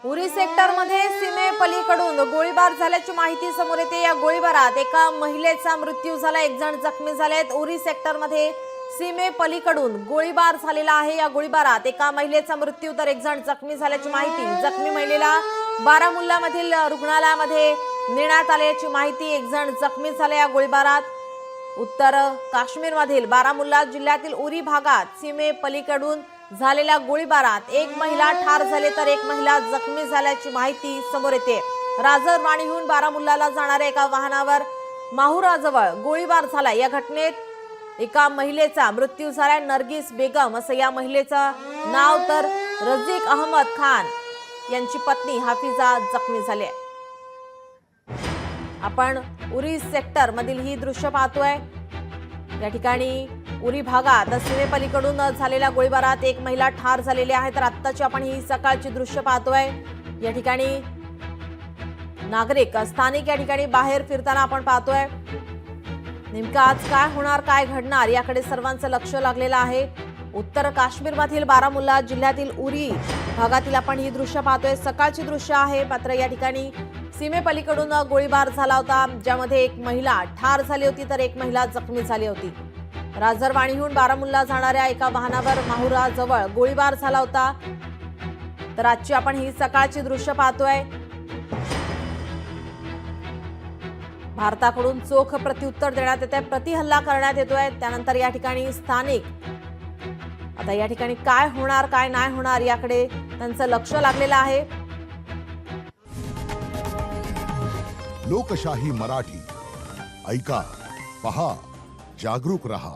उरी सेक्टरमध्ये सीमेपलीकडून गोळीबार झाल्याची माहिती समोर येते। या गोळीबारात एका महिलेचा मृत्यू झाला, एक जण जखमी झालेत। उरी सेक्टरमध्ये सीमेपलीकडून गोळीबार झालेला आहे। या गोळीबारात एका महिलेचा मृत्यू तर एक जण जखमी झाल्याची माहिती। जखमी महिलेला बारामुल्लामधील रुग्णालयामध्ये नेण्यात आल्याची माहिती। एक जण जखमी झाले या गोळीबारात। उत्तर काश्मीरमधील बारामुल्ला जिल्ह्यातील उरी भागात सीमेपलीकडून झालेल्या गोळीबारात एक महिला ठार झाली तर एक महिला जखमी झाल्याची माहिती समोर येते। राजरवाडीहून बारामुल्लाला जाणाऱ्या एका वाहनावर माहुराजवळ गोळीबार झाला। या घटनेत एका महिलेचा मृत्यू झाला। नरगिस बेगम असं या महिलेचं नाव, तर रझीक अहमद खान यांची पत्नी हाफिजा जखमी झाली आहे। आपण उरी सेक्टर मधील ही दृश्य पाहतोय। या ठिकाणी उरी भागात सीमेपलीकडून झालेल्या गोळीबारात एक महिला ठार झालेली आहे। तर आत्ताची आपण ही सकाळची दृश्य पाहतोय। या ठिकाणी नागरिक स्थानिक या ठिकाणी बाहेर फिरताना आपण पाहतोय। नेमकं आज काय होणार, काय घडणार याकडे सर्वांचं लक्ष लागलेलं आहे। उत्तर काश्मीरमधील बारामुल्ला जिल्ह्यातील उरी भागातील आपण ही दृश्य पाहतोय। सकाळची दृश्य आहे, मात्र या ठिकाणी सीमेपलीकडून गोळीबार झाला होता, ज्यामध्ये एक महिला ठार झाली होती तर एक महिला जखमी झाली होती। राजरवाडीहून बारामुल्ला जाणाऱ्या एका वाहनावर माहुराजवळ गोळीबार झाला होता। तर आजची आपण ही सकाळची दृश्य पाहतोय। भारताकडून चोख प्रत्युत्तर देण्यात येते, प्रतिहल्ला करण्यात येतोय। त्यानंतर या ठिकाणी स्थानिक आता या ठिकाणी काय होणार, काय नाही होणार याकडे त्यांचं लक्ष लागलेलं आहे। लोकशाही मराठी ऐका, पहा, जागरूक रहा।